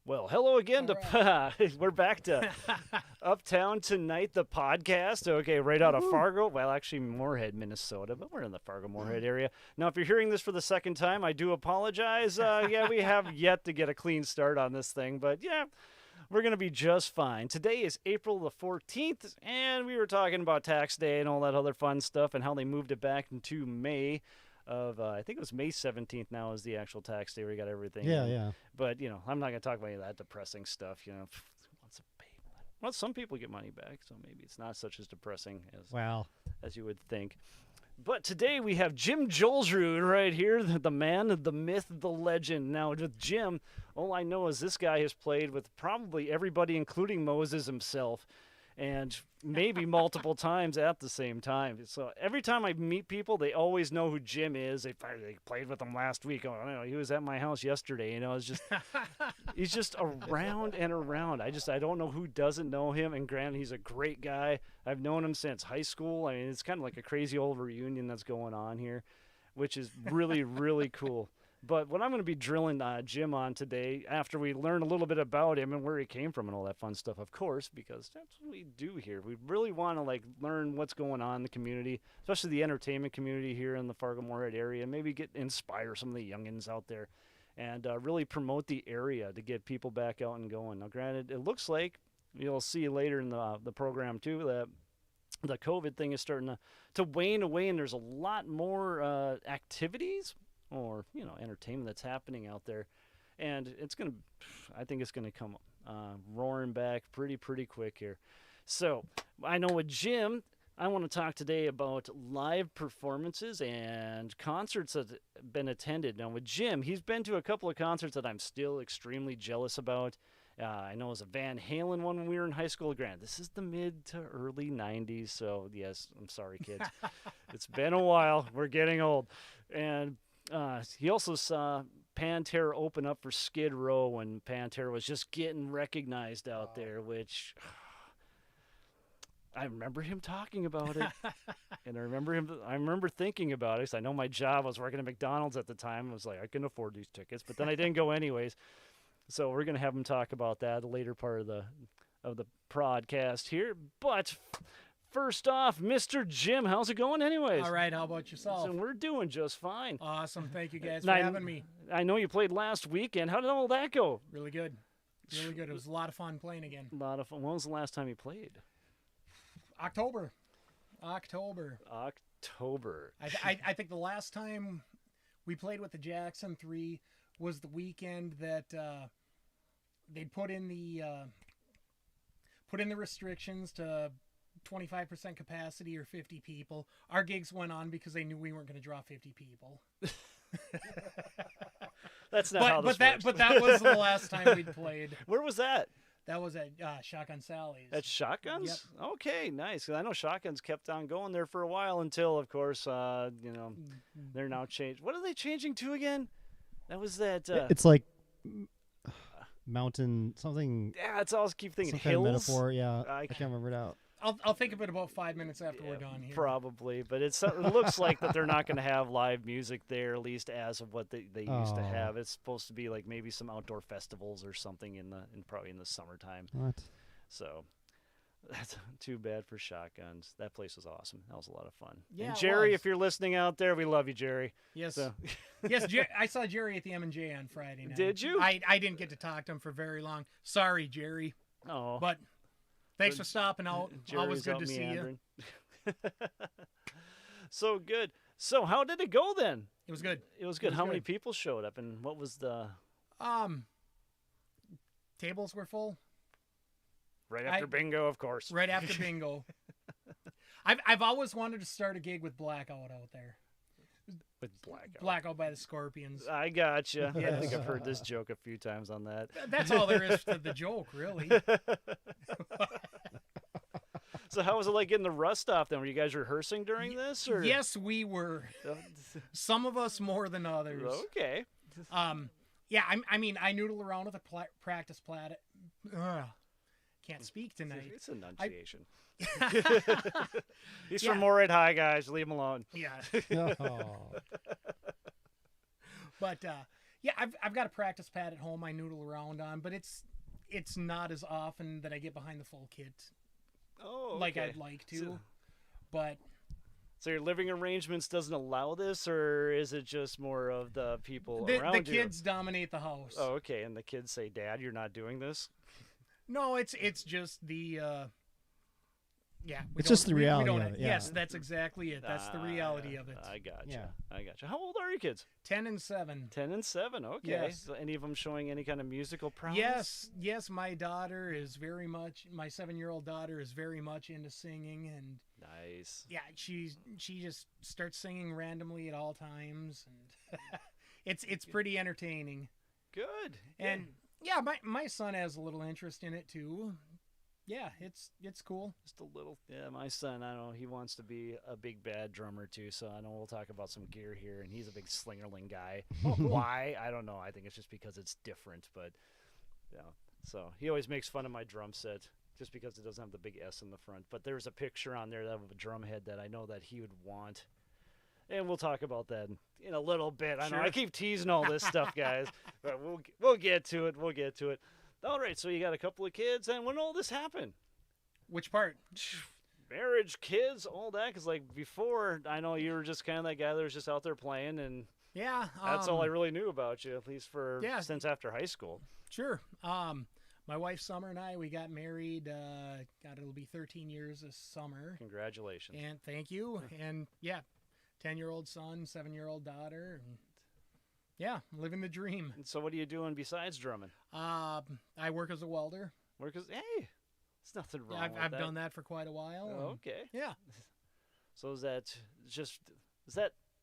Well, hello again. We're back to Uptown Tonight, the podcast. Okay, right out of Fargo. Well, actually, Moorhead, Minnesota, but we're in the Fargo, Moorhead area. Now, if you're hearing this for the second time, I do apologize. Yeah, we have yet to get a clean start on this thing, but yeah, we're going to be just fine. Today is April the 14th, and we were talking about tax day and all that other fun stuff and how they moved it back into May. I think it was May 17th now is the actual tax day where you got everything. Yeah. But, I'm not going to talk about any of that depressing stuff, What's a pay? Well, some people get money back, so maybe it's not such as depressing as you would think. But today we have Jim Julsrud right here, the man, the myth, the legend. Now, with Jim, all I know is this guy has played with probably everybody, including Moses himself, and maybe multiple times at the same time. So every time I meet people, they always know who Jim is. They played with him last week. Oh, no, he was at my house yesterday. It's just he's just around and around. I don't know who doesn't know him. And granted, he's a great guy. I've known him since high school. I mean, it's kind of like a crazy old reunion that's going on here, which is really, really cool. But what I'm going to be drilling Jim on today, after we learn a little bit about him and where he came from and all that fun stuff, of course, because that's what we do here. We really want to learn what's going on in the community, especially the entertainment community here in the Fargo Moorhead area. Maybe inspire some of the youngins out there, and really promote the area to get people back out and going. Now, granted, it looks like you'll see later in the program too that the COVID thing is starting to wane away, and there's a lot more activities or entertainment that's happening out there, and I think it's gonna come roaring back pretty quick here. So I know with Jim, I want to talk today about live performances and concerts that have been attended. Now with Jim, he's been to a couple of concerts that I'm still extremely jealous about. I know it was a Van Halen one when we were in high school. Granted, this is the mid to early 90s, so yes, I'm sorry, kids. It's been a while. We're getting old. And he also saw Pantera open up for Skid Row when Pantera was just getting recognized out there, which I remember him talking about it. And I remember thinking about it. I know my job, I was working at McDonald's at the time. I was like, I can afford these tickets, but then I didn't go anyways. So we're going to have him talk about that the later part of the podcast here. But first off, Mr. Jim, how's it going anyways? All right, how about yourself? So we're doing just fine. Awesome, thank you guys for having me. I know you played last weekend. How did all that go? Really good. Really good. It was a lot of fun playing again. A lot of fun. When was the last time you played? October. I think the last time we played with the Jackson 3 was the weekend that they'd put in the restrictions to 25% capacity or 50 people. Our gigs went on because they knew we weren't going to draw 50 people. That's not how this works. But that was the last time we'd played. Where was that? That was at Shotgun Sally's. At Shotguns? Yep. Okay, nice. 'Cause I know Shotguns kept on going there for a while until, of course, they're now changed. What are they changing to again? That was that. It's like mountain something. Yeah, it's all I keep thinking some hills. kind of metaphor. Yeah, I can't remember it out. I'll think of it about 5 minutes after we're done here. Probably, but it looks like that they're not going to have live music there, at least as of what they used to have. It's supposed to be like maybe some outdoor festivals or something probably in the summertime. What? So that's too bad for Shotguns. That place was awesome. That was a lot of fun. Yeah, and Jerry, if you're listening out there, we love you, Jerry. Yes. So. Yes, I saw Jerry at the M&J on Friday night. Did you? I didn't get to talk to him for very long. Sorry, Jerry. Oh. But thanks for stopping out. Always good to see you. So good. So how did it go then? It was good. It was good. How many people showed up, and what was the? Tables were full. Right after bingo, of course. Right after bingo. I've always wanted to start a gig with Blackout out there. With Blackout. Blackout by the Scorpions. I gotcha. Yes. I think I've heard this joke a few times on that. That's all there is to the joke, really. So how was it like getting the rust off then? Were you guys rehearsing during this? Or? Yes, we were. Some of us more than others. Okay. Yeah, I mean, I noodle around with a practice plat. Can't speak tonight. It's enunciation. He's from Moorhead High, guys. Leave him alone. Yeah. But Yeah, I've got a practice pad at home I noodle around on, but it's not as often that I get behind the full kit like I'd like to. But so your living arrangements doesn't allow this, or is it just more of the people around you? The kids dominate the house. Oh, okay. And the kids say, "Dad, you're not doing this." No, it's just the. It's just the reality of it. Yeah. Yes, that's exactly it. That's the reality of it. I gotcha. Yeah. I gotcha. How old are your kids? 10 and 7. 10 and 7. Okay. Yes. So any of them showing any kind of musical prowess? Yes. My daughter is my 7-year-old daughter is very much into singing, and nice. Yeah, she just starts singing randomly at all times, and it's pretty entertaining. Good. And yeah, my son has a little interest in it too. Yeah, it's cool. Just a little. Yeah, my son, I don't know, he wants to be a big bad drummer too, so I know we'll talk about some gear here, and he's a big slingerling guy. Why? I don't know. I think it's just because it's different, but yeah. So he always makes fun of my drum set just because it doesn't have the big S in the front. But there's a picture on there of a drum head that I know that he would want. And we'll talk about that in a little bit. I know I keep teasing all this stuff, guys, but we'll get to it. We'll get to it. All right, so you got a couple of kids, and when all this happened? Which part? Marriage, kids, all that, because like before, I know you were just kind of that guy that was just out there playing, and that's all I really knew about you, at least since after high school. Sure. My wife Summer and I, we got married. It'll be 13 years this summer. Congratulations. And thank you. And 10-year-old son, 7-year-old daughter. And yeah, living the dream. And so what are you doing besides drumming? I work as a welder. Hey, there's nothing wrong with that. I've done that for quite a while. Okay. Yeah. So is that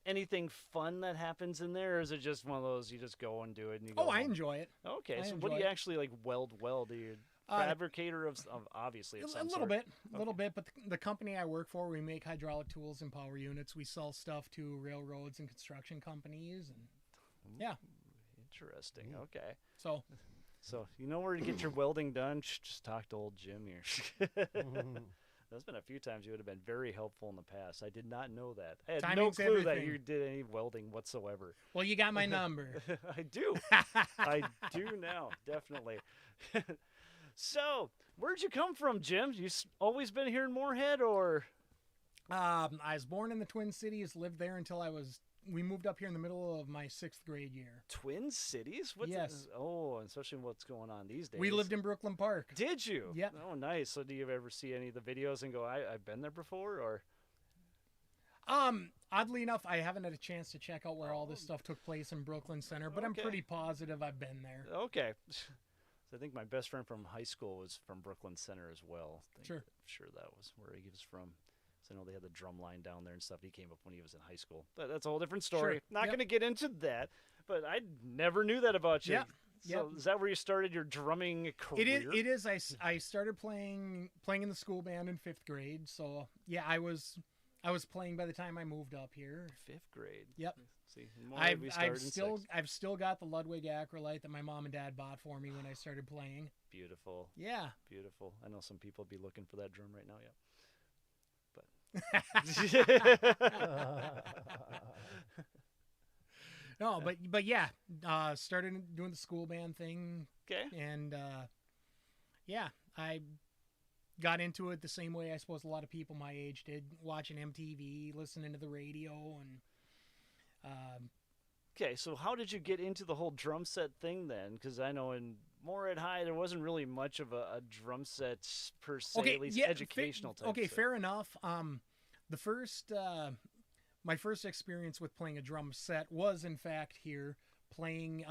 anything fun that happens in there, or is it just one of those you just go and do it and you go I enjoy it. Okay, so what do you actually like weld? Are you a fabricator of obviously of some sort? A little bit, but the company I work for, we make hydraulic tools and power units. We sell stuff to railroads and construction companies, and yeah. Interesting. Okay. So you know where to get your welding done? Just talk to old Jim here. There's been a few times you would have been very helpful in the past. I did not know that. I had no clue that you did any welding whatsoever. Well, you got my number. I do. I do now, definitely. So, where'd you come from, Jim? You always been here in Moorhead, or? I was born in the Twin Cities, lived there until we moved up here in the middle of my 6th grade year. Twin Cities? Yes. Especially what's going on these days. We lived in Brooklyn Park. Did you? Yep. Oh, nice. So do you ever see any of the videos and go, I've been there before, or? Oddly enough, I haven't had a chance to check out where all this stuff took place in Brooklyn Center, but I'm pretty positive I've been there. Okay. So I think my best friend from high school was from Brooklyn Center as well. Sure. I'm sure that was where he was from. I know they had the drum line down there and stuff. He came up when he was in high school. But that's a whole different story. Sure. Not going to get into that, but I never knew that about you. Yeah. So is that where you started your drumming career? It is. I started playing in the school band in 5th grade. So, yeah, I was playing by the time I moved up here. 5th grade. Yep. See, I've still got the Ludwig Acrolite that my mom and dad bought for me when I started playing. Beautiful. Yeah. Beautiful. I know some people be looking for that drum right now. Yeah. No, but yeah, started doing the school band thing. Okay. And I got into it the same way I suppose a lot of people my age did, watching MTV, listening to the radio, and okay, so how did you get into the whole drum set thing then? Because I know in Moorhead High there wasn't really much of a drum set per se, at least educational type. Okay, fair enough. My first experience with playing a drum set was in fact here playing.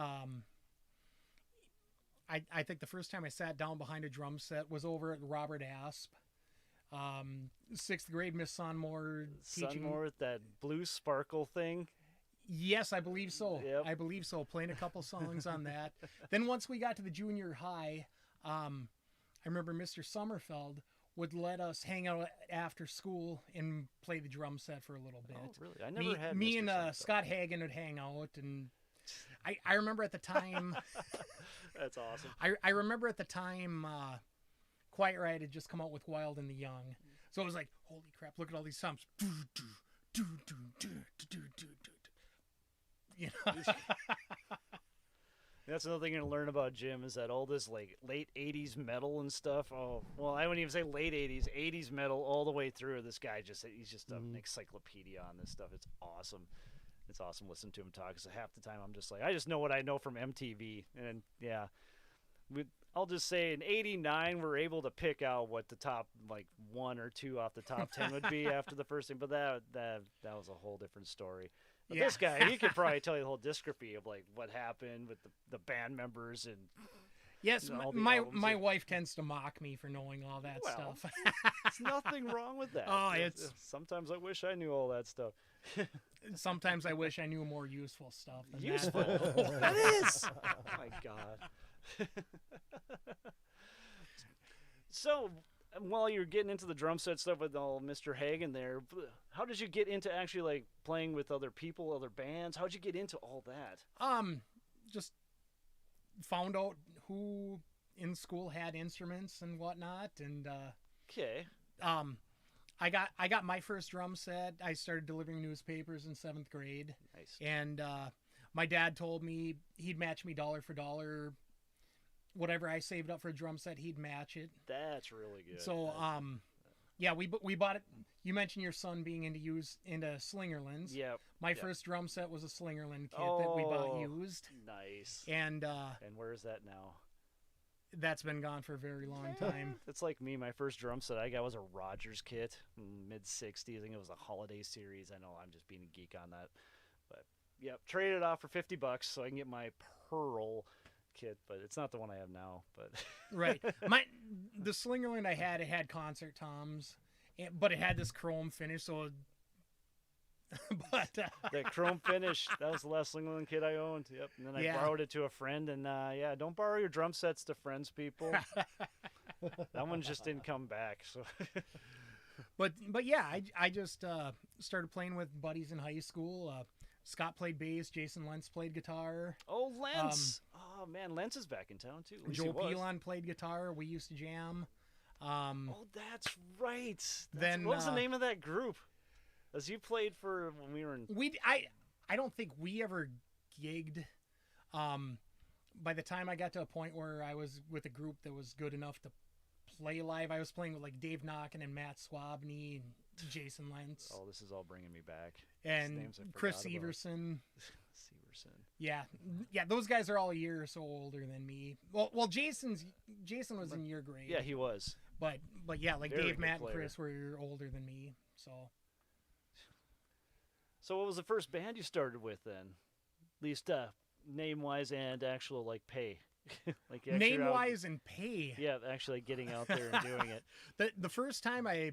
I think the first time I sat down behind a drum set was over at Robert Asp. 6th grade, Miss Sonmore teaching. Sonmore, that blue sparkle thing. Yes, I believe so. Yep. I believe so. Playing a couple songs on that. Then once we got to the junior high, I remember Mr. Sommerfeld would let us hang out after school and play the drum set for a little bit. Oh, really? I never had me Mr. and Scott Hagen would hang out, and I remember at the time. That's awesome. I remember at the time, Quiet Riot had just come out with Wild and the Young, so it was like, holy crap! Look at all these sounds. You know? That's another thing you're going to learn about Jim is that all this like late 80s metal and stuff. Oh, well, I wouldn't even say late 80s metal all the way through. This guy he's just an encyclopedia on this stuff. It's awesome. It's awesome listening to him talk because half the time I'm just like, I just know what I know from MTV. And yeah, I'll just say in 89 we're able to pick out what the top like 1 or 2 off the top 10 would be after the first thing. But that was a whole different story. But this guy, he could probably tell you the whole discography of like what happened with the band members and yes, my wife tends to mock me for knowing all that stuff. There's nothing wrong with that. Oh, sometimes I wish I knew all that stuff. Sometimes I wish I knew more useful stuff than useful. That. That is. Oh my God. So, while you're getting into the drum set stuff with all Mr. Hagen there, how did you get into actually like playing with other people, other bands? How'd you get into all that? Just found out who in school had instruments and whatnot, and okay. I got my first drum set. I started delivering newspapers in 7th grade. Nice. And my dad told me he'd match me dollar for dollar. Whatever I saved up for a drum set, he'd match it. That's really good. So, yeah, we bought it. You mentioned your son being into Slingerlands. Yeah. My first drum set was a Slingerland kit that we bought used. Nice. And where is that now? That's been gone for a very long time. It's like me. My first drum set I got was a Rogers kit, mid-'60s. I think it was a holiday series. I know I'm just being a geek on that. But, yep, traded it off for $50 so I can get my Pearl kit, but it's not the one I have now. But right, the Slingerland I had, it had concert toms, but it had this chrome finish. So, but that chrome finish, that was the last Slingerland kit I owned. Yep, and then I borrowed it to a friend. And don't borrow your drum sets to friends, people. That one just didn't come back. So, but yeah, I just started playing with buddies in high school. Scott played bass. Jason Lentz played guitar. Oh, Lentz. Oh, man, Lentz is back in town, too. Joe Pilon played guitar. We used to jam. Oh, that's right. What was the name of that group? As you played for when we were in... I don't think we ever gigged. By the time I got to a point where I was with a group that was good enough to play live, I was playing with like Dave Knockin and Matt Swabney and Jason Lentz. Oh, this is all bringing me back. And Chris Severson. Severson. Yeah, those guys are all a year or so older than me. Well, Jason was in your grade. Yeah, he was. But yeah, like Very Dave, Matt, player. and Chris were older than me. So what was the first band you started with then? At least name-wise and actual like pay. Like name-wise and pay. Yeah, actually getting out there and doing it. The first time I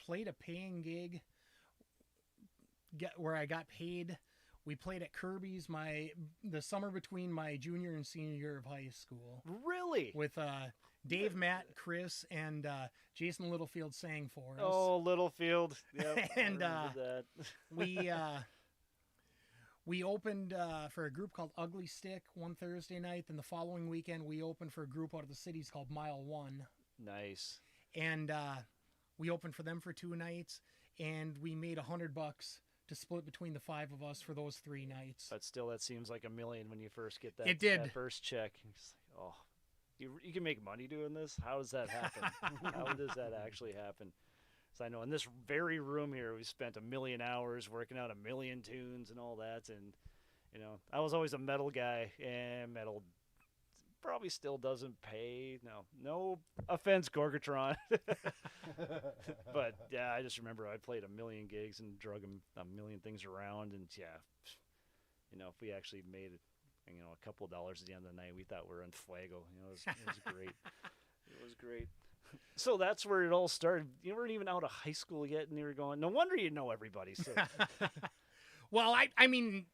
played a paying gig where I got paid, we played at Kirby's the summer between my junior and senior year of high school. Really? With Dave, Matt, Chris, and Jason Littlefield sang for us. Oh, Littlefield. Yep, and that. we opened for a group called Ugly Stick one Thursday night. Then the following weekend, we opened for a group out of the cities called Mile One. Nice. And we opened for them for 2 nights, and we made $100 to split between the 5 of us for those 3 nights. But still, that seems like $1 million when you first get that. It did. That first check. You're just like, oh, you can make money doing this? How does that happen? How does that actually happen? So I know in this very room here, we spent 1 million hours working out 1 million tunes and all that. And, I was always a metal guy, and metal probably still doesn't pay. No offense, Gorgatron. But yeah, I just remember I played 1 million gigs and drug 1 million things around. And yeah, if we actually made it, a couple of dollars at the end of the night, we thought we were in Fuego. It was great. It was great. So that's where it all started. You weren't even out of high school yet, and you were going, no wonder you know everybody. So. Well, I mean,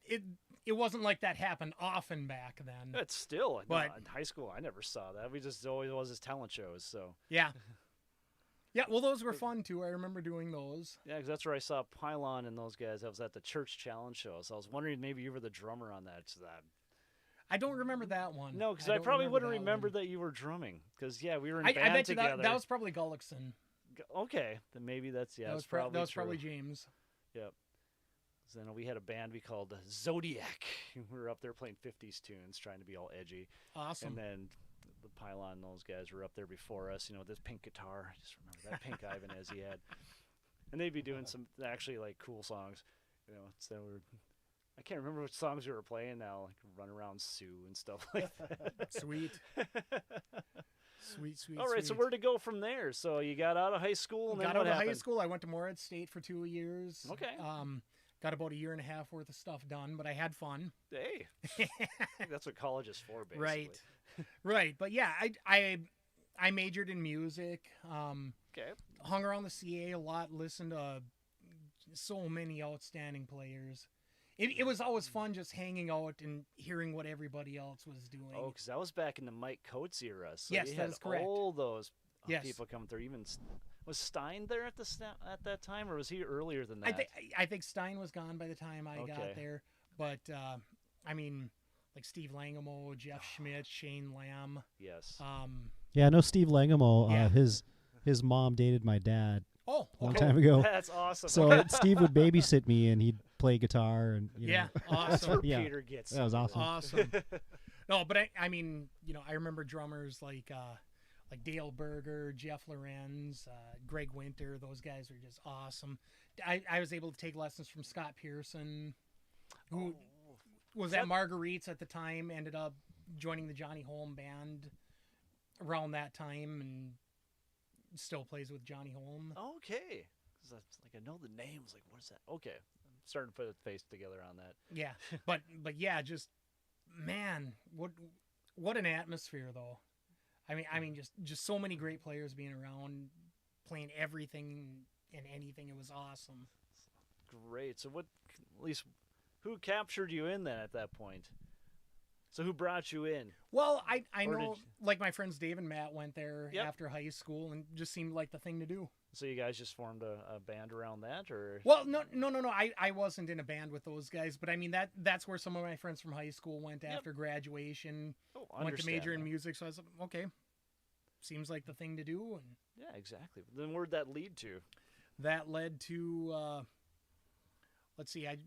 it wasn't like that happened often back then. It's still, but in high school, I never saw that. We just always was as talent shows. So yeah. Yeah, well, those were fun, too. I remember doing those. Yeah, because that's where I saw Pylon and those guys. I was at the Church Challenge show, so I was wondering maybe you were the drummer on that. I don't remember that one. No, because I probably wouldn't remember that you were drumming. Because, yeah, we were in band I bet together. That was probably Gullickson. Okay, then maybe that's, that was probably James. Yep. then we had a band we called Zodiac. We were up there playing 50s tunes, trying to be all edgy. Awesome. And then the Pylon, those guys were up there before us, this pink guitar. I just remember that pink Ibanez he had. And they'd be doing some actually like cool songs, so I can't remember which songs we were playing now, like Run Around Sue and stuff like that. Sweet. Sweet. All right, so where'd it go from there? So you got out of high school, and then got what out of happened? high school. I went to Moorhead State for 2 years. Okay. Got about a year and a half worth of stuff done, but I had fun. Hey, that's what college is for, basically. Right. Right. But yeah, I majored in music. Okay. Hung around the CA a lot, listened to so many outstanding players. It was always fun just hanging out and hearing what everybody else was doing. Oh, because that was back in the Mike Coates era. So yes, you that had is correct. all those yes. people coming through. Even was Stein there at that time, or was he earlier than that? I think Stein was gone by the time I got there. But I mean, like Steve Langamo, Jeff Schmidt, Shane Lamb. Yes. Yeah, I know Steve Langamo. Yeah. His mom dated my dad. Oh, a long time ago. That's awesome. So Steve would babysit me, and he'd play guitar, and awesome. That's where Peter gets. That was awesome. Awesome. No, but I mean, I remember drummers like Dale Berger, Jeff Lorenz, Greg Winter. Those guys were just awesome. I was able to take lessons from Scott Pearson, who was at Marguerite's at the time. Ended up joining the Johnny Holm band around that time, and still plays with Johnny Holm. Okay. Because I know the names. Like, what is that? Okay. I'm starting to put a face together on that. Yeah. but yeah, just, man, what an atmosphere, though. I mean, just so many great players being around, playing everything and anything. It was awesome. Great. So who captured you in then at that point? So who brought you in? Well, I know, like my friends Dave and Matt went there after high school, and just seemed like the thing to do. So you guys just formed a band around that, or? Well, no. I wasn't in a band with those guys, but I mean that's where some of my friends from high school went after graduation. Went to major in music, so I was like, okay, seems like the thing to do. And yeah, exactly. Then where'd that lead to? That led to, let's see, I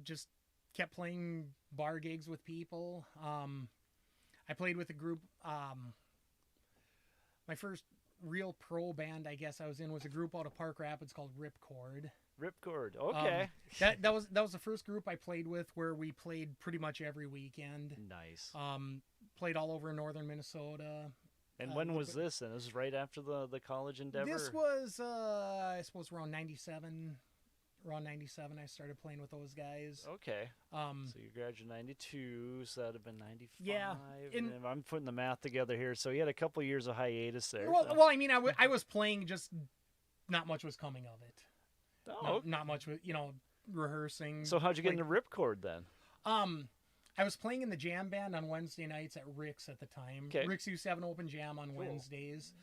just kept playing bar gigs with people. I played with a group. My first real pro band, I guess I was in, was a group out of Park Rapids called Ripcord. Ripcord, okay. That was the first group I played with, where we played pretty much every weekend. Nice. Played all over northern Minnesota. And when was this? And this was right after the college endeavor? This was, I suppose, around 97. Around 97, I started playing with those guys. Okay. So you graduated in 92, so that would have been 95. Yeah. And I'm putting the math together here. So you had a couple of years of hiatus there. Well, I mean, I was playing, just not much was coming of it. Oh. Not much, rehearsing. So how'd you get into Ripcord then? I was playing in the jam band on Wednesday nights at Rick's at the time. Okay. Rick's used to have an open jam on Wednesdays.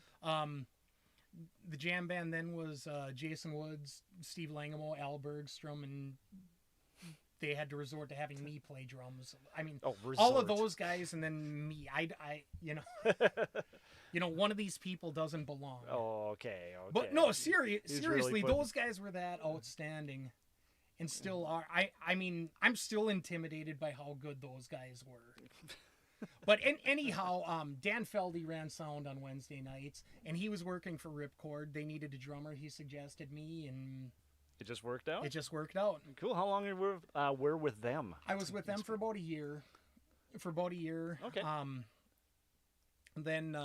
The jam band then was Jason Woods, Steve Langamo, Al Bergstrom, and they had to resort to having me play drums. I mean, all of those guys, and then me. I one of these people doesn't belong. Oh, okay. But no, seriously, really those guys were that outstanding, and still are. I mean, I'm still intimidated by how good those guys were. But anyhow, Dan Feldy ran sound on Wednesday nights, and he was working for Ripcord. They needed a drummer. He suggested me, and it just worked out. It just worked out. Cool. How long were with them? I was with them for about a year. Okay. Then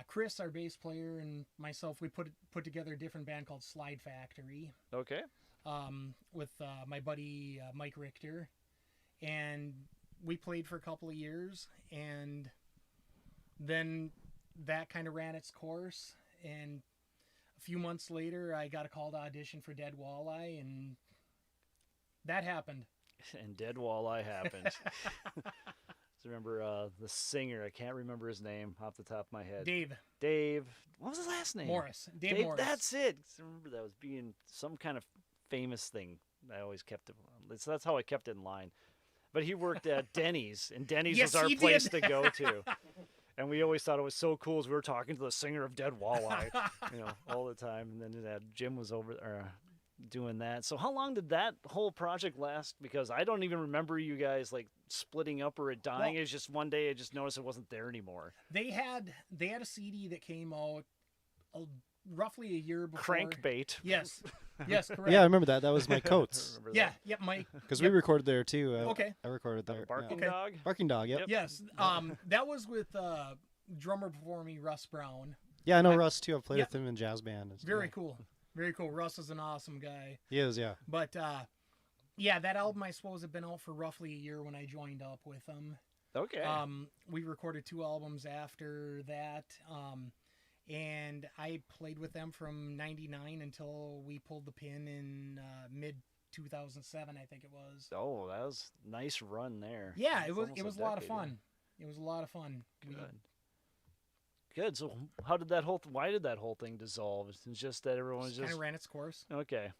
Chris, our bass player, and myself, we put together a different band called Slide Factory. Okay. With my buddy Mike Richter, and we played for a couple of years, and then that kind of ran its course. And a few months later, I got a call to audition for Dead Walleye, and that happened. And Dead Walleye happened. So remember the singer, I can't remember his name off the top of my head. Dave. What was his last name? Morris. Dave Morris. That's it. I remember that was being some kind of famous thing. I always kept it. So that's how I kept it in line. But he worked at Denny's, and Denny's was our place to go to. And we always thought it was so cool as we were talking to the singer of Dead Walleye, all the time. And then Jim was over, or doing that. So how long did that whole project last? Because I don't even remember you guys like splitting up or it dying. Well, It's just one day I just noticed it wasn't there anymore. They had a CD that came out roughly a year before. Crankbait. Yes. Yes, correct. Yeah, I remember that. That was my coats. Yeah, yep, Mike. Because we recorded there too. Okay. I recorded there. Barking Okay. Dog? Barking Dog, yep. Yes. That was with drummer before me, Russ Brown. Yeah, I know Russ too. I've played with him in jazz band. Very cool. Very cool. Russ is an awesome guy. He is, yeah. But yeah, that album I suppose had been out for roughly a year when I joined up with them. Okay. We recorded 2 albums after that. And I played with them from 99 until we pulled the pin in mid 2007, I think it was. Oh, that was a nice run there. Yeah, That's it was almost a lot of decade, fun. It was a lot of fun. Good. Good. So how did that why did that whole thing dissolve? It's just that everyone was Kind just of ran its course. okay.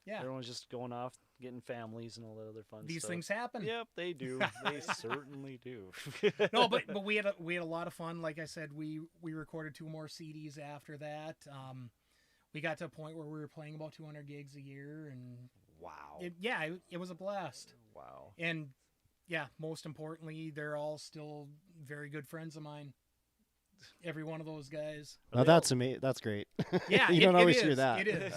Yeah. Everyone's just going off, getting families and all that other fun These stuff. things happen. Yep, they do. They certainly do. No, but we had a lot of fun. Like I said, we recorded 2 more CDs after that. We got to a point where we were playing about 200 gigs a year, and Wow. it was a blast. Wow. And yeah, most importantly, they're all still very good friends of mine. Every one of those guys. Now that's amazing. That's great. Yeah, you don't always hear is. that. It is.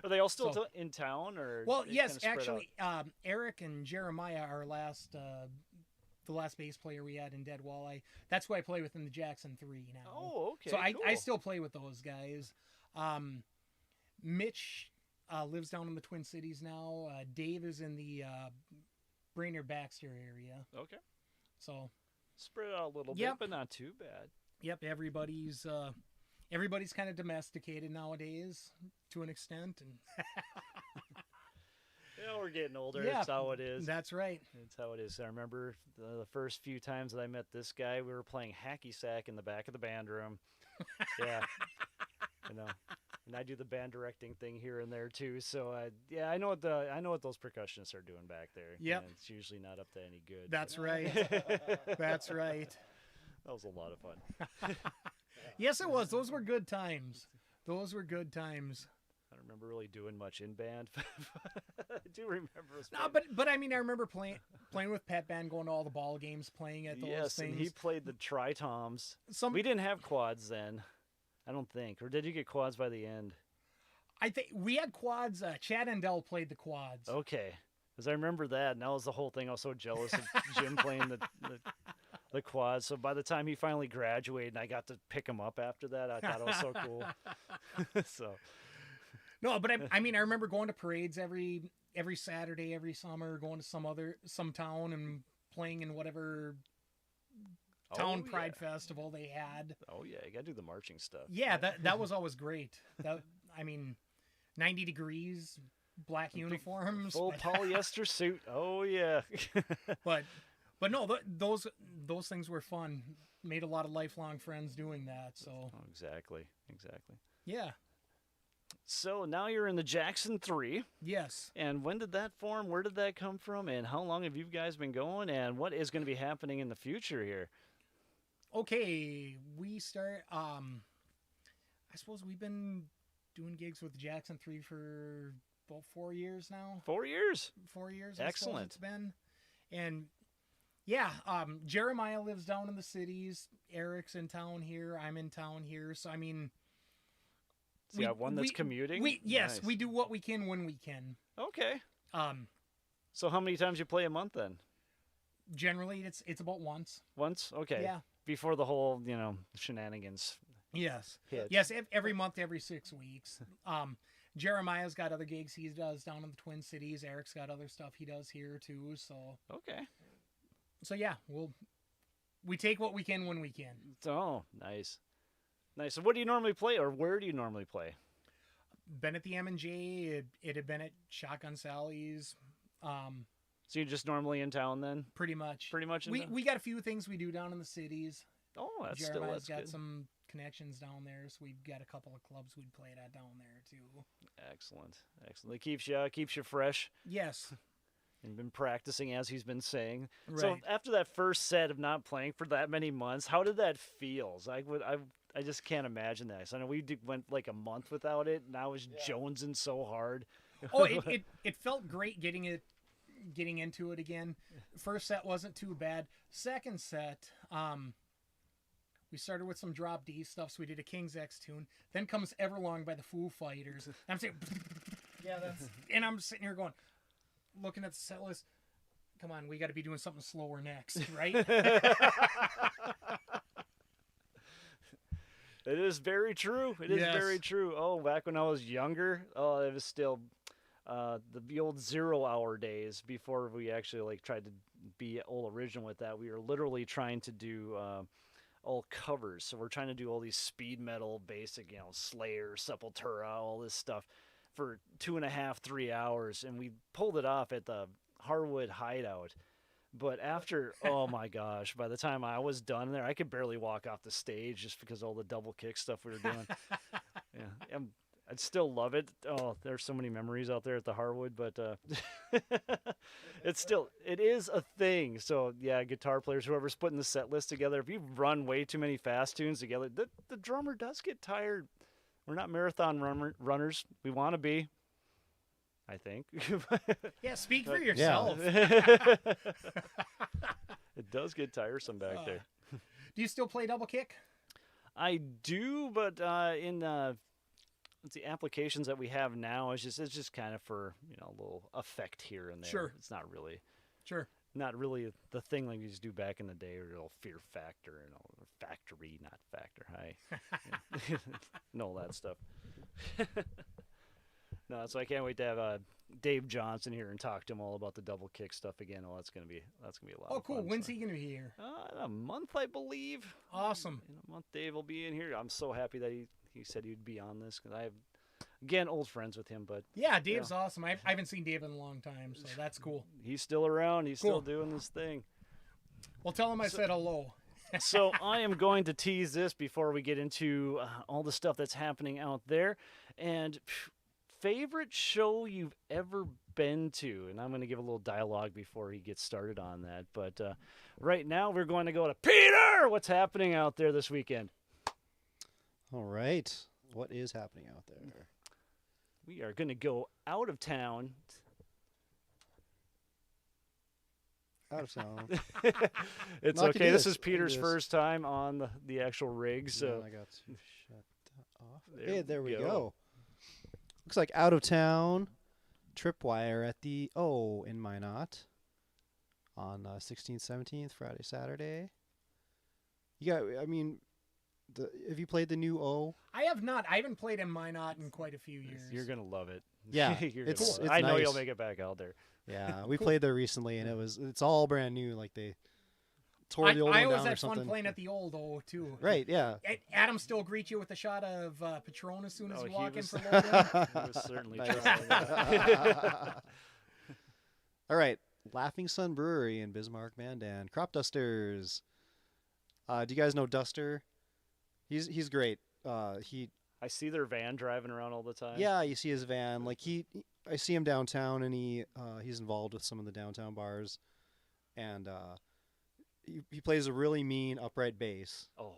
Are they all still in town, or? Well, they yes, kinda spread actually, Eric and Jeremiah, our the last bass player we had in Dead Walleye. That's who I play with in the Jackson 3 now. Oh, okay. So I cool. still play with those guys. Mitch lives down in the Twin Cities now. Dave is in the Brainerd Baxter area. Okay. So Spread out a little Yep. bit, but not too bad. yep, everybody's kind of domesticated nowadays to an extent, and Yeah, we're getting older. Yeah, That's how it is. that's right. That's how it is. I remember the first few times that I met this guy, we were playing hacky sack in the back of the band room. Yeah. And I do the band directing thing here and there too. So I know what those percussionists are doing back there. Yep. And it's usually not up to any good. That's right. That's right. That was a lot of fun. Yes, it was. Those were good times. Those were good times. I don't remember really doing much in band. I do remember us No, but I mean, I remember playing with Pet Band, going to all the ball games, playing at those yes, things. and he played the tri-toms. Some We didn't have quads then, I don't think. Or did you get quads by the end? I think we had quads. Chad Endell played the quads. Okay. Because I remember that, and that was the whole thing. I was so jealous of Jim playing the quads. So by the time he finally graduated and I got to pick him up after that, I thought it was so cool. So No, but I mean, I remember going to parades every Saturday, every summer, going to some town and playing in whatever town pride festival they had. Oh yeah, you gotta do the marching stuff. Yeah, that was always great. I mean, 90 degrees, black uniforms, Full polyester suit. Oh yeah. but no, those things were fun. Made a lot of lifelong friends doing that. So Oh, exactly. yeah, So now you're in the Jackson 3. yes. And when did that form? Where did that come from? And how long have you guys been going? And what is going to be happening in the future here? Okay, we start. I suppose we've been doing gigs with Jackson 3 for about 4 years now. 4 years. 4 years. Excellent. I suppose it's been, and yeah, Jeremiah lives down in the cities. Eric's in town here. I'm in town here. So I mean, So you have one that's commuting? Yes, Nice. we do what we can when we can. Okay. So how many times you play a month then? Generally, it's about once. Once? Okay. Yeah. Before the whole, shenanigans Yes. hit. Yes, every month, every 6 weeks. Jeremiah's got other gigs he does down in the Twin Cities. Eric's got other stuff he does here too. Okay. So yeah, we take what we can when we can. Oh, nice. Nice. So what do you normally play, or where do you normally play? Been at the M&J. It had been at Shotgun Sally's. So you're just normally in town then? Pretty much. Pretty much in town? We got a few things we do down in the cities. Oh, that's Jeremiah's got good. some connections down there, so we've got a couple of clubs we'd played at down there too. Excellent. It keeps you fresh. Yes. And been practicing, as he's been saying. Right. So after that first set of not playing for that many months, how did that feel? I just can't imagine that. So I know went like a month without it, and I was jonesing so hard. Oh, it felt great getting into it again. First set wasn't too bad. Second set, we started with some drop D stuff, so we did a King's X tune. Then comes Everlong by the Foo Fighters. And I'm saying, and I'm sitting here going, looking at the set list. Come on, we got to be doing something slower next, right? It is very true. It is very true. Oh, back when I was younger, it was still the old 0 hour days before we actually like tried to be all original with that. We were literally trying to do all covers. So we're trying to do all these speed metal, basic, Slayer, Sepultura, all this stuff for 2.5, 3 hours, and we pulled it off at the Harwood Hideout. But after, oh my gosh, by the time I was done there, I could barely walk off the stage just because of all the double kick stuff we were doing. I'd still love it. Oh, there's so many memories out there at the Harwood, but it is a thing. So yeah, guitar players, whoever's putting the set list together, if you run way too many fast tunes together, the drummer does get tired. We're not marathon runners. We want to be, I think. Yeah, speak for yourself. Yeah. It does get tiresome back there. Do you still play double kick? I do, but in the applications that we have now, it's just kind of for a little effect here and there. Sure. It's not really. Sure. Not really the thing like we used to do back in the day, or Fear Factor and all Factory, not Factor High, and all that stuff. No, so I can't wait to have Dave Johnson here and talk to him all about the double kick stuff again. Oh, that's gonna be a lot. Oh, cool. Of fun, When's he gonna be here? In a month, I believe. Awesome. In a month, Dave will be in here. I'm so happy that he said he'd be on this, because I have, again, old friends with him. But yeah, Dave's awesome. I haven't seen Dave in a long time, so that's cool. He's still around. He's still doing this thing. Well, tell him I said hello. So I am going to tease this before we get into all the stuff that's happening out there. And favorite show you've ever been to? And I'm going to give a little dialogue before he gets started on that. But right now we're going to go to Peter. What's happening out there this weekend? All right. What is happening out there? We are going to go out of town. Out of town. It's okay. This is Peter's first time on the actual rig. So I got to shut that off. There we go. Looks like out of town tripwire at the O in Minot on 16th, 17th, Friday, Saturday. Have you played the new O? I have not. I haven't played in Minot in quite a few years. You're gonna love it. Yeah, it's I know nice. You'll make it back out there. Yeah, we played there recently, and it's all brand new. Like they tore the old one down or something. I always had fun playing at the old O too. Right? Yeah. Adam still greets you with a shot of Patron as soon as you walk in for load-in. He was certainly trying that. All right, Laughing Sun Brewery in Bismarck, Mandan. Crop Dusters. Do you guys know Duster? He's great. I see their van driving around all the time. Yeah, you see his van. Like I see him downtown, and he's involved with some of the downtown bars, and he plays a really mean upright bass. Oh.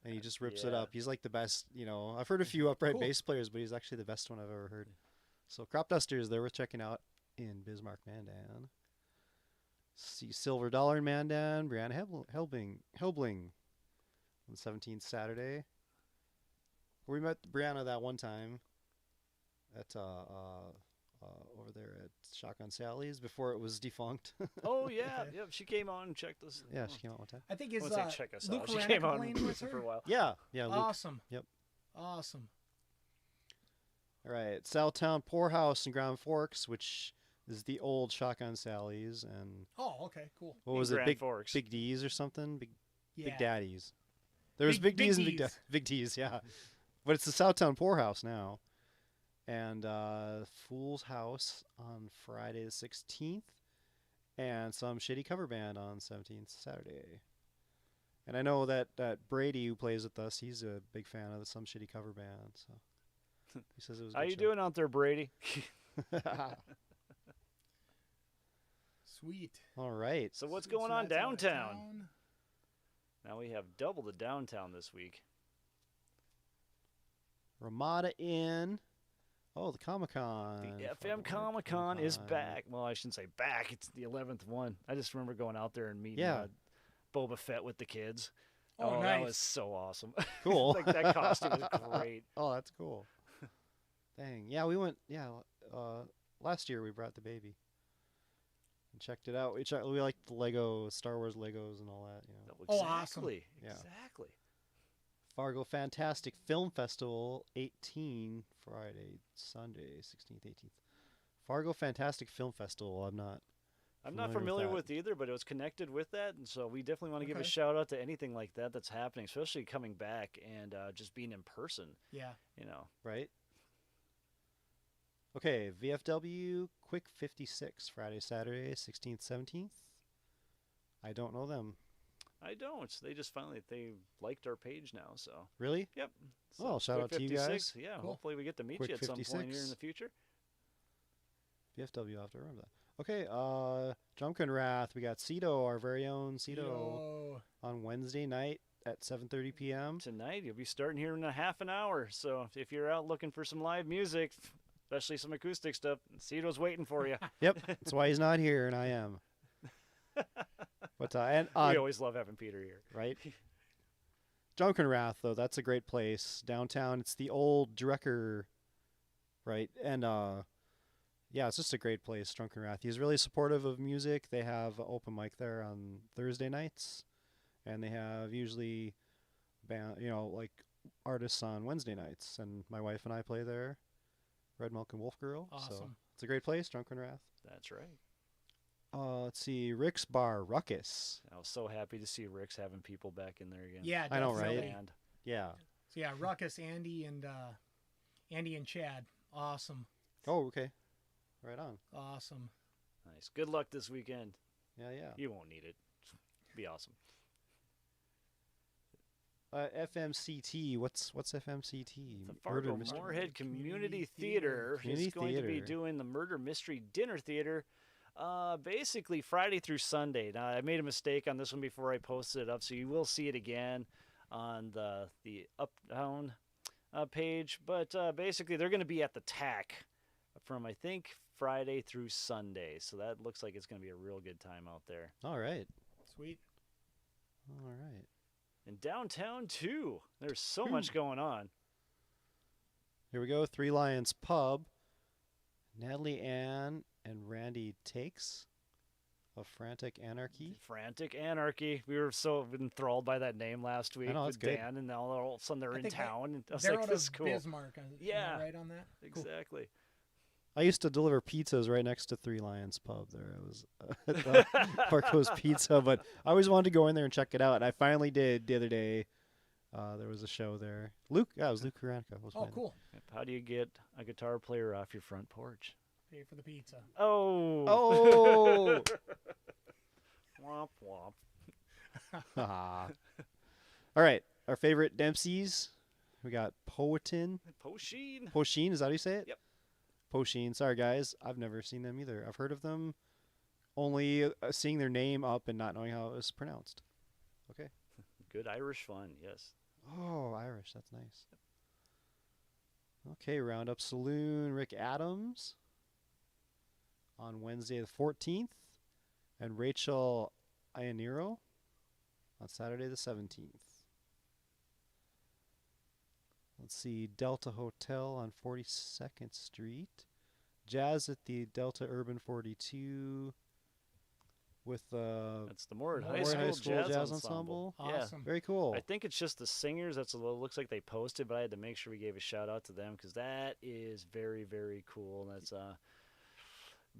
And he just rips it up. He's like the best. I've heard a few upright bass players, but he's actually the best one I've ever heard. So Crop Dusters, they're worth checking out in Bismarck, Mandan. See Silver Dollar in Mandan. Brianna Helbling on the 17th Saturday. We met Brianna that one time at over there at Shotgun Sally's before it was defunct. Oh yeah, yeah. She came on and checked us. Yeah, she came on one time. I think it's check us Luke out. She came on for a while. Yeah, Luke. Awesome. Yep. Awesome. All right, Southtown Poorhouse in Grand Forks, which is the old Shotgun Sally's, and okay, cool. What was it? Big D's or something? Big Daddies. There was Big D's and Big D's, yeah. But it's the Southtown Poorhouse now. And Fool's House on Friday the 16th. And some shitty cover band on 17th Saturday. And I know that Brady, who plays with us, he's a big fan of Some Shitty Cover Band. So he says it was a How good you show. doing out there, Brady? Sweet. All right. So what's going on downtown? Now we have double the downtown this week. Ramada Inn. Oh, the Comic-Con. The FM Comic-Con is back. Well, I shouldn't say back. It's the 11th one. I just remember going out there and meeting Boba Fett with the kids. Oh, nice. That was so awesome. Cool. Like, that costume was great. Oh, that's cool. Dang. Yeah, we went. Yeah, last year we brought the baby and checked it out. We liked the Lego, Star Wars Legos and all that. You know. Exactly. Awesome. Yeah. Exactly. Fargo Fantastic Film Festival, 18 Friday, Sunday, 16th, 18th. Fargo Fantastic Film Festival. I'm not familiar with either, but it was connected with that, and so we definitely want to give a shout out to anything like that that's happening, especially coming back and just being in person. Yeah. You know. Right. Okay, VFW Quick 56, Friday, Saturday, 16th, 17th. I don't know them. I don't. They just they liked our page now, so. Really? Yep. So well, shout out to you guys. Yeah, cool. Hopefully we get to meet Quick you at 56. some point here in the future. VFW, I'll have to remember that. Okay, Drunken Wrath. We got Cito, our very own Cito, on Wednesday night at 7:30 p.m. Tonight, you'll be starting here in a half an hour. So if you're out looking for some live music, especially some acoustic stuff, Cito's waiting for you. Yep, that's why he's not here, and I am. But we always love having Peter here. Right? Drunken Wrath, though, that's a great place. Downtown, it's the old Drecker, right? And, yeah, it's just a great place, Drunken Wrath. He's really supportive of music. They have open mic there on Thursday nights. And they have usually, like artists on Wednesday nights. And my wife and I play there, Red Milk and Wolf Girl. Awesome. So it's a great place, Drunken Wrath. That's right. Let's see, Rick's Bar, Ruckus. I was so happy to see Rick's having people back in there again. Yeah, I know, right? definitely. Yeah. So yeah, Ruckus, Andy and Chad. Awesome. Oh, okay. Right on. Awesome. Nice. Good luck this weekend. Yeah. You won't need it. Be awesome. FMCT. What's FMCT? The Fargo Moorhead Community Theater is going to be doing the Murder Mystery Dinner Theater. Basically Friday through Sunday. Now, I made a mistake on this one before I posted it up, so you will see it again on the Uptown page. But basically, they're going to be at the TAC from, I think, Friday through Sunday. So that looks like it's going to be a real good time out there. All right. Sweet. All right. In downtown, too. There's so much going on. Here we go. Three Lions Pub. Natalie Ann and Randy Takes of Frantic Anarchy. Frantic Anarchy. We were so enthralled by that name last week with Dan, and now all of a sudden they're in town. And I was like, this is cool. Bismarck. Yeah. Right on that? Exactly. Cool. I used to deliver pizzas right next to Three Lions Pub there. I was at Fargo's Pizza, but I always wanted to go in there and check it out, and I finally did the other day. There was a show there. It was Luke Kuranica. Oh, cool. How do you get a guitar player off your front porch? Pay for the pizza. Oh! Womp womp. All right, our favorite Dempsey's. We got Posheen. Posheen, is that how you say it? Yep. Posheen. Sorry, guys. I've never seen them either. I've heard of them, only seeing their name up and not knowing how it was pronounced. Okay. Good Irish fun, yes. Oh, Irish. That's nice. Okay, Roundup Saloon, Rick Adams on Wednesday the 14th, and Rachel Iannero on Saturday the 17th. Let's see, Delta Hotel on 42nd Street. Jazz at the Delta Urban 42 with that's the Moorhead High School Jazz Ensemble. Awesome. Yeah. Very cool. I think it's just the singers. That's what it looks like they posted, but I had to make sure we gave a shout out to them because that is very, very cool. That's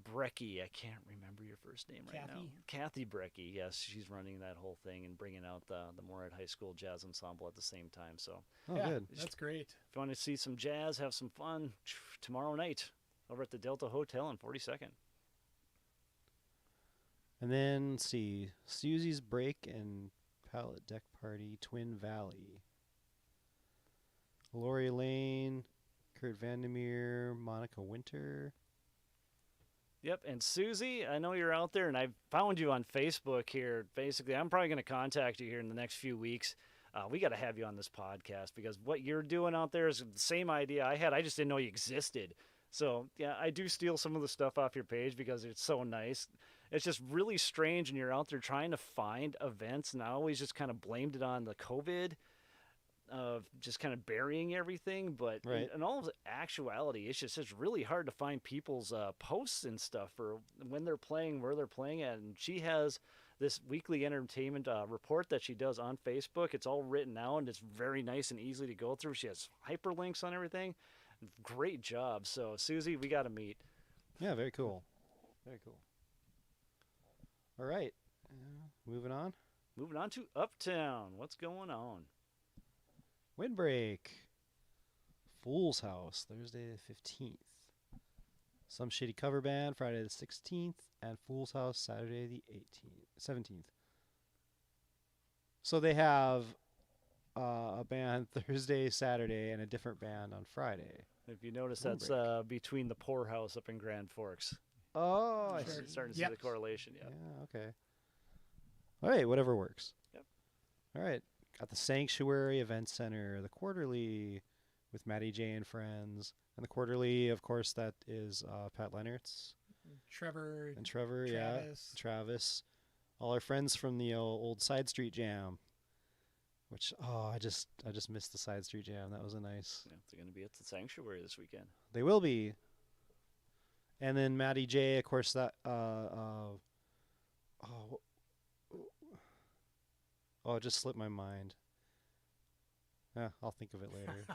Brecky. I can't remember your first name right now. Kathy Brecky. Yes, she's running that whole thing and bringing out the Moorhead High School Jazz Ensemble at the same time. So good. That's great. If you want to see some jazz, have some fun, tomorrow night over at the Delta Hotel on 42nd. And then, let's see, Susie's Break and Palette Deck Party, Twin Valley. Lori Lane, Kurt Vandermeer, Monica Winter. Yep, and Susie, I know you're out there, and I found you on Facebook here. Basically, I'm probably going to contact you here in the next few weeks. we got to have you on this podcast because what you're doing out there is the same idea I had. I just didn't know you existed. So, yeah, I do steal some of the stuff off your page because it's so nice. It's just really strange, and you're out there trying to find events, and I always just kind of blamed it on the COVID of just kind of burying everything. But in all of actuality, it's really hard to find people's posts and stuff for when they're playing, where they're playing at. And she has this weekly entertainment report that she does on Facebook. It's all written out, and it's very nice and easy to go through. She has hyperlinks on everything. Great job. So, Susie, we got to meet. Yeah, very cool. Very cool. All right. Moving on. Moving on to Uptown. What's going on? Windbreak. Fool's House, Thursday the 15th. Some Shitty Cover Band, Friday the 16th. And Fool's House, Saturday the 17th. So they have a band Thursday, Saturday, and a different band on Friday. If you notice, that's between the Poorhouse up in Grand Forks. Oh, I see. Starting to see the correlation. Yeah, okay. All right, whatever works. Yep. All right. Got the Sanctuary Event Center, the Quarterly with Maddie J and friends. And the Quarterly, of course, that is Pat Leonard's. Trevor, Travis. Yeah. Travis. All our friends from the old Side Street Jam. Which, I just missed the Side Street Jam. That was a nice. Yeah, they're going to be at the Sanctuary this weekend. They will be. And then Maddie J, of course, that it just slipped my mind. I'll think of it later.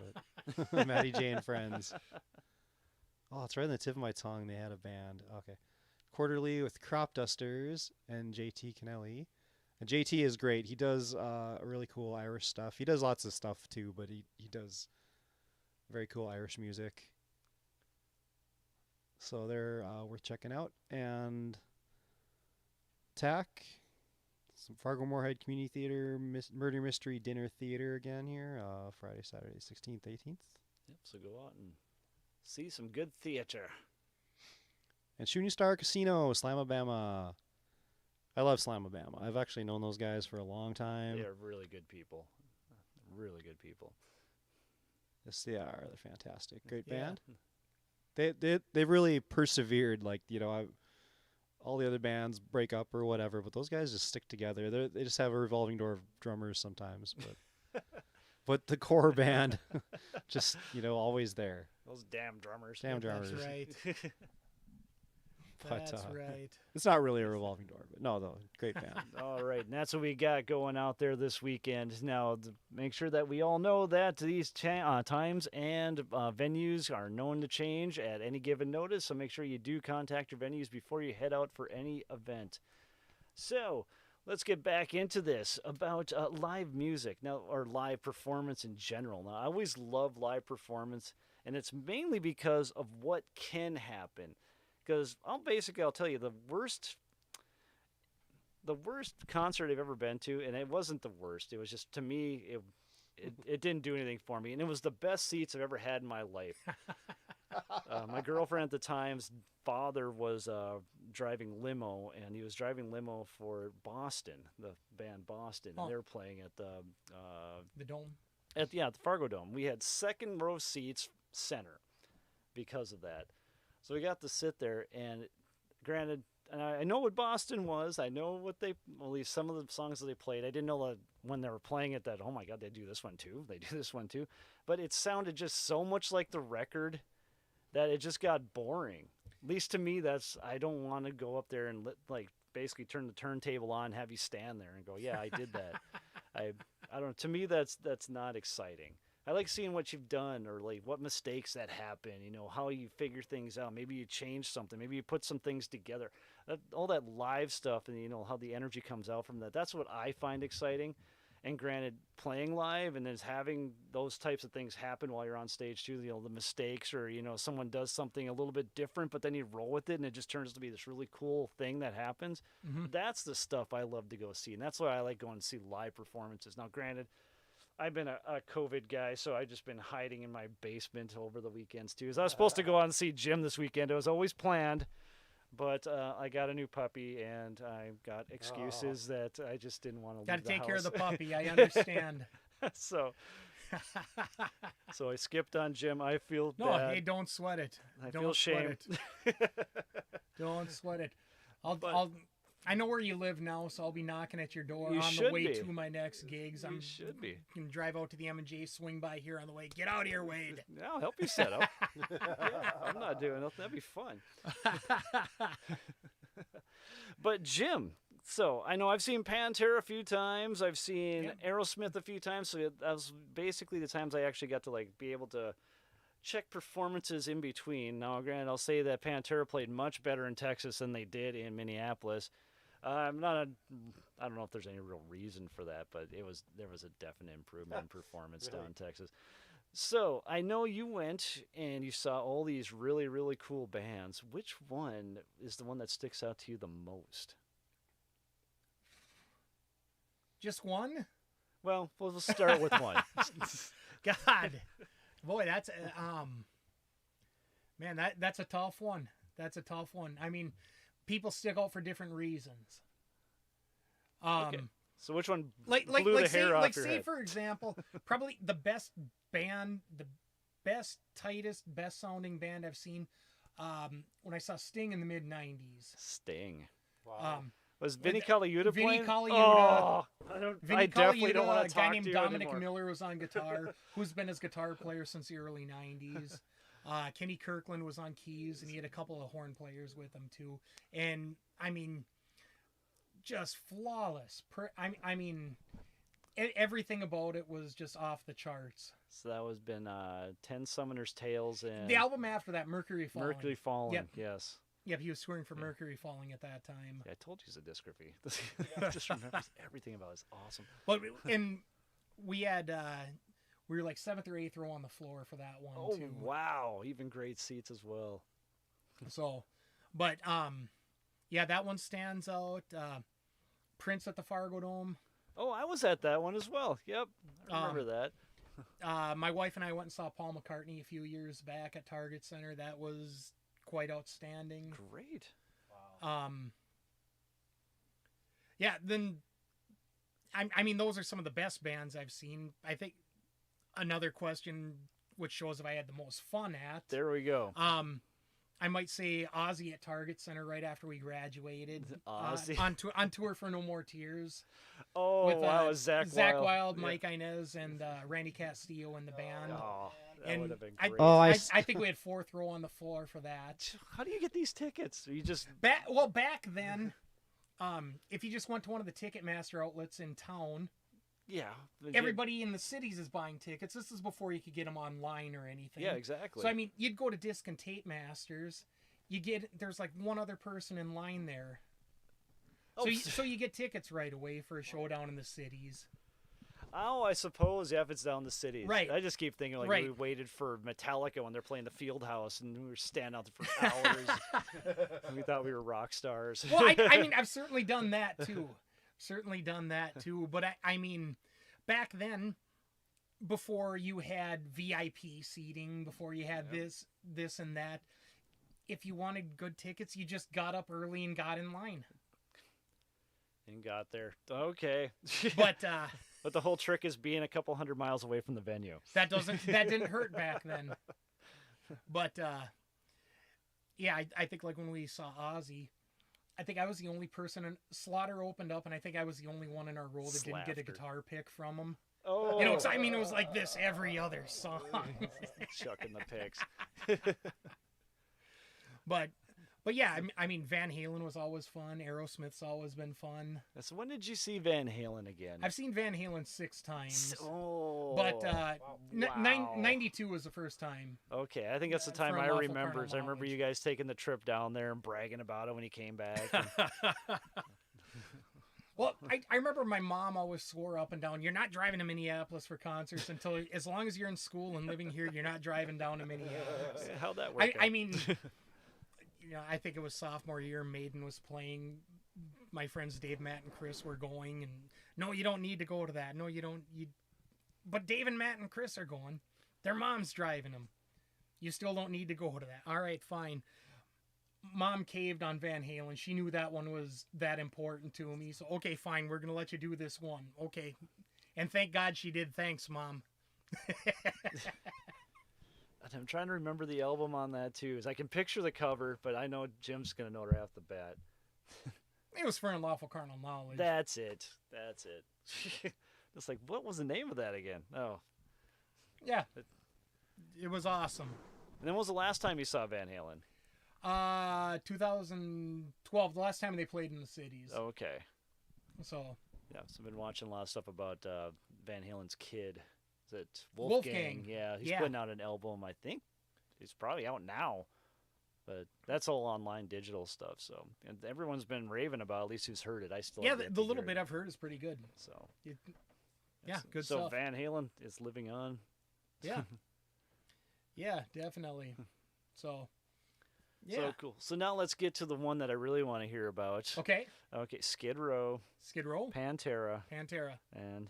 But Maddie J and friends. Oh, it's right on the tip of my tongue. They had a band. Okay. Quarterly with Crop Dusters and JT Kennelly. And JT is great. He does really cool Irish stuff. He does lots of stuff too, but he does very cool Irish music. So they're worth checking out. And TAC, some Fargo Moorhead Community Theater, Murder Mystery Dinner Theater again here, Friday, Saturday, 16th, 18th. Yep, so go out and see some good theater. And Shooting Star Casino, Slamabama. I love Slamabama. I've actually known those guys for a long time. They are really good people. Really good people. Yes, they are. They're fantastic. Great band. They've really persevered. Like, all the other bands break up or whatever, but those guys just stick together. They just have a revolving door of drummers sometimes, but but the core band just always there. Those damn drummers. That's right. But, that's right. It's not really a revolving door, but no, though, great band. All right, and that's what we got going out there this weekend. Now, make sure that we all know that these times and venues are known to change at any given notice, so make sure you do contact your venues before you head out for any event. So, let's get back into this about live music now, or live performance in general. Now, I always love live performance, and it's mainly because of what can happen. Because I'll tell you the worst concert I've ever been to, and it wasn't the worst. It was just, to me, it didn't do anything for me, and it was the best seats I've ever had in my life. My girlfriend at the time's father was driving limo, and he was driving limo for Boston, the band Boston, and they were playing at the Dome. At the Fargo Dome. We had second row seats center because of that. So we got to sit there, and granted, and I know what Boston was. I know what at least some of the songs that they played. I didn't know that when they were playing it that, oh my God, they do this one too. They do this one too. But it sounded just so much like the record that it just got boring. At least to me, I don't want to go up there and basically turn the turntable on, have you stand there and go, yeah, I did that. I don't know. To me, that's not exciting. I like seeing what you've done or what mistakes that happen, how you figure things out. Maybe you change something. Maybe you put some things together. All that live stuff and, how the energy comes out from that. That's what I find exciting. And granted, playing live and then having those types of things happen while you're on stage too, the mistakes or, someone does something a little bit different, but then you roll with it and it just turns to be this really cool thing that happens. Mm-hmm. That's the stuff I love to go see. And that's why I like going to see live performances. Now, granted, I've been a COVID guy, so I've just been hiding in my basement over the weekends, too. I was supposed to go out and see Jim this weekend. It was always planned, but I got a new puppy, and I got excuses that I just didn't want to leave the house. Got to take care of the puppy. I understand. So I skipped on Jim. I feel no, bad. hey, don't sweat it. Feel shame. Don't sweat it. I know where you live now, so I'll be knocking at your door on the way to my next gigs. You should be. Can drive out to the M&J, swing by here on the way. Get out here, Wade. Yeah, I'll help you set up. Yeah, I'm not doing nothing. That'd be fun. But Jim, so I know I've seen Pantera a few times. I've seen Aerosmith a few times. So that was basically the times I actually got to like be able to check performances in between. Now, granted, I'll say that Pantera played much better in Texas than they did in Minneapolis. I don't know if there's any real reason for that, but there was a definite improvement in performance down in Texas. So I know you went and you saw all these really, really cool bands. Which one is the one that sticks out to you the most? Just one? Well, we'll start with one. God, boy, that's man, that's a tough one. That's a tough one. I mean, people stick out for different reasons. Okay. So which one blew the hair off your say head? For example, probably the best band, the best, tightest, best sounding band I've seen when I saw Sting in the mid-90s. Sting. Wow. Was Vinnie Colaiuta playing? Vinnie Colaiuta. Oh, I definitely Colaiuta, don't want to talk a guy named to you Dominic anymore. Miller was on guitar, who's been his guitar player since the early 90s. Kenny Kirkland was on keys, and he had a couple of horn players with him, too. And, I mean, just flawless. I mean, everything about it was just off the charts. So that was been 10 Summoner's Tales and The album after that, Mercury Falling. Mercury Falling. Yep. Yes. Yep, he was touring for Mercury Falling at that time. Yeah, I told you he's a dystrophy. He just remembers everything about it. It's awesome. But and we had we were like 7th or 8th row on the floor for that one too. Oh wow, even great seats as well. So, but yeah, that one stands out. Prince at the Fargo Dome. Oh, I was at that one as well. Yep, I remember that. My wife and I went and saw Paul McCartney a few years back at Target Center. That was quite outstanding. Great. Wow. Yeah, then I mean those are some of the best bands I've seen. I think another question which shows if I had the most fun at. There we go. I might say Ozzy at Target Center right after we graduated. Ozzy. On tour for No More Tears. Oh, with, wow, Zach Wilde, Yeah. Mike Inez, and Randy Castillo in the band. Oh, that would have been I, great. I think we had 4th row on the floor for that. How do you get these tickets? You just Back then, if you just went to one of the Ticketmaster outlets in town, everybody in the cities is buying tickets. This is before you could get them online or anything. Yeah, exactly. So I mean, you'd go to Disc and Tape Masters. There's like one other person in line there. So you get tickets right away for a show down in the cities. Oh, I suppose, if it's down the cities. Right. I just keep thinking, like, we waited for Metallica when they're playing the Field House, and we were standing out there for hours. And we thought we were rock stars. Well, I mean, I've certainly done that, too. But, I mean, back then, before you had VIP seating, before you had this and that, if you wanted good tickets, you just got up early and got in line. And got there. Okay. But the whole trick is being a couple 100 miles away from the venue. That didn't hurt back then. But yeah, I think like when we saw Ozzy, I think I was the only person. And Slaughter opened up, and I think I was the only one in our row that didn't get a guitar pick from him. Oh, you know, 'cause I mean, it was like this every other song. Chucking the picks. But yeah, I mean, Van Halen was always fun. Aerosmith's always been fun. So when did you see Van Halen again? I've seen Van Halen 6 times. Oh. But wow. 92 was the first time. Okay, I think that's the time I remember. I remember you guys taking the trip down there and bragging about it when he came back. Well, I remember my mom always swore up and down, you're not driving to Minneapolis for concerts as long as you're in school and living here, you're not driving down to Minneapolis. How'd that work I mean... You know, I think it was sophomore year. Maiden was playing. My friends Dave, Matt, and Chris were going. And no, you don't need to go to that. No, you don't. But Dave and Matt and Chris are going. Their mom's driving them. You still don't need to go to that. All right, fine. Mom caved on Van Halen. She knew that one was that important to me. So, okay, fine. We're going to let you do this one. Okay. And thank God she did. Thanks, Mom. I'm trying to remember the album on that too. I can picture the cover, but I know Jim's gonna know right off the bat. It was for Unlawful Carnal Knowledge. That's it. It's like, what was the name of that again? Oh. Yeah. It was awesome. And then when was the last time you saw Van Halen? 2012, the last time they played in the cities. Okay. So. Yeah, so I've been watching a lot of stuff about Van Halen's kid. Is it Wolfgang? Yeah, he's putting out an album. I think it's probably out now, but that's all online digital stuff. So, and everyone's been raving about. At least who's heard it. I still the little bit I've heard is pretty good. So, good so stuff. Van Halen is living on. Yeah. Yeah, definitely. So. Yeah. So cool. So now let's get to the one that I really want to hear about. Okay. Okay. Skid Row. Pantera. And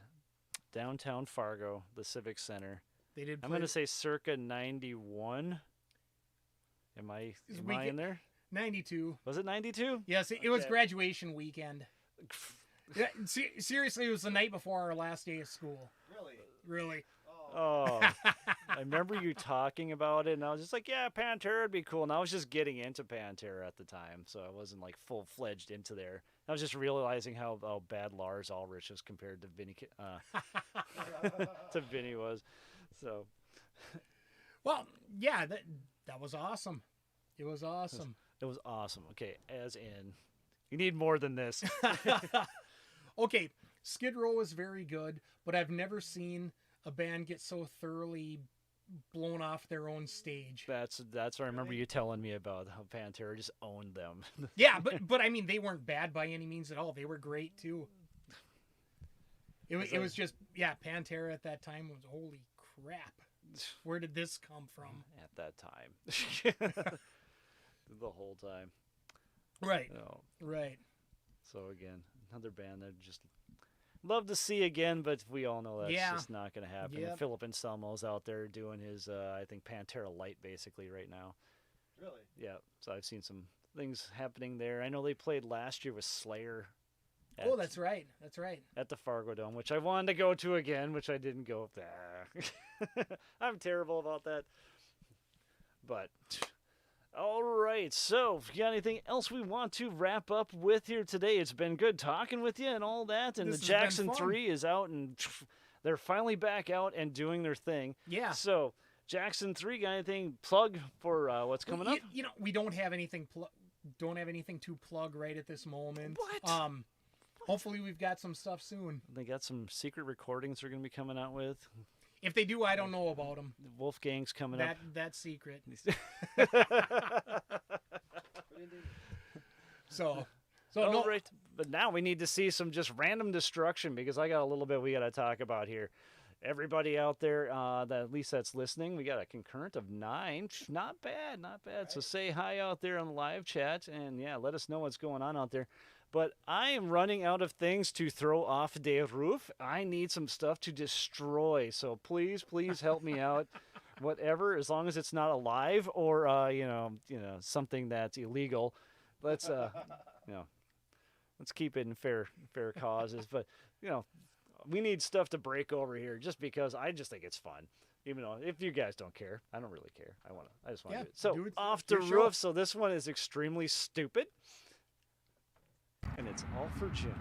downtown Fargo, the Civic Center. They did. I'm going to say circa 91. Am I in there? 92. Was it 92? Yes, it was graduation weekend. Yeah, seriously, it was the night before our last day of school. Really. Oh, I remember you talking about it, and I was just like, yeah, Pantera would be cool. And I was just getting into Pantera at the time, so I wasn't like full-fledged into there. I was just realizing how bad Lars Ulrich was compared to Vinny, to Vinny was. So, well, yeah, that was awesome. It was awesome. It was awesome. Okay, as in, you need more than this. Okay, Skid Row is very good, but I've never seen a band get so thoroughly blown off their own stage. That's what I remember you telling me about how Pantera just owned them. Yeah, but I mean, they weren't bad by any means at all. They were great too. It was just, Pantera at that time was, holy crap. Where did this come from? At that time. The whole time. Right. Oh. Right. So again, another band that just love to see again, but we all know that's just not going to happen. Yep. Philip Anselmo's out there doing his, I think, Pantera Light basically right now. Really? Yeah. So I've seen some things happening there. I know they played last year with Slayer. Oh, that's right. That's right. At the Fargo Dome, which I wanted to go to again, which I didn't go. I'm terrible about that. But all right, so if you got anything else we want to wrap up with here today, it's been good talking with you and all that. And the Jackson 3 is out, and they're finally back out and doing their thing. Yeah. So Jackson 3, got anything plug for what's coming up? You know, we don't have anything to plug right at this moment. What? Hopefully we've got some stuff soon. They got some secret recordings they're going to be coming out with. If they do, I don't know about them. Wolfgang's coming up. That's secret. So no. Right. But now we need to see some just random destruction, because I got a little bit we got to talk about here. Everybody out there, that at least that's listening, we got a concurrent of 9. Not bad, not bad. Right. So say hi out there on the live chat, and let us know what's going on out there. But I am running out of things to throw off the roof. I need some stuff to destroy. So please help me out. Whatever, as long as it's not alive or something that's illegal. Let's let's keep it in fair causes. But we need stuff to break over here, just because I just think it's fun. Even though if you guys don't care, I don't really care. I just want to do it. So off the roof. So this one is extremely stupid. And it's all for Jim.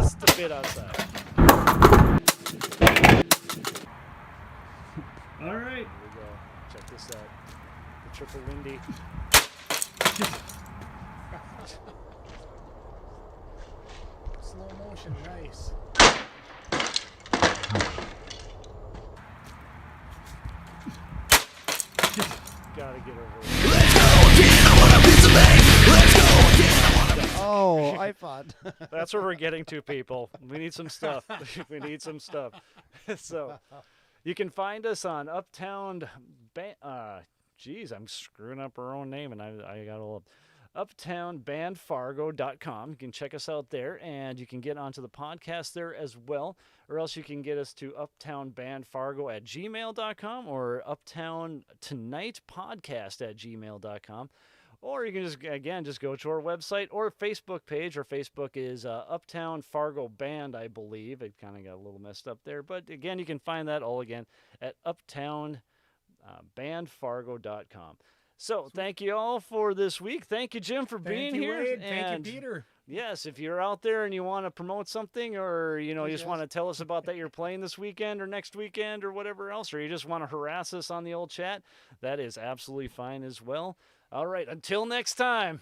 Just a bit outside. All right. Here we go. Check this out. Triple windy. Slow motion, nice. Gotta get over it. Oh, iPod. That's where we're getting to, people. We need some stuff. We need some stuff. So you can find us on Uptown. Geez, I'm screwing up our own name, and I got all uptownbandfargo.com. You can check us out there, and you can get onto the podcast there as well, or else you can get us to uptownbandfargo@gmail.com or uptowntonightpodcast@gmail.com. Or you can just go to our website or Facebook page. Our Facebook is Uptown Fargo Band, I believe. It kind of got a little messed up there. But again, you can find that all again at uptownbandfargo.com. So thank you all for this week. Thank you, Jim, for being here. Wade. Thank you, Peter. Yes, if you're out there and you want to promote something, or you just want to tell us about that you're playing this weekend or next weekend or whatever else, or you just want to harass us on the old chat, that is absolutely fine as well. All right, until next time.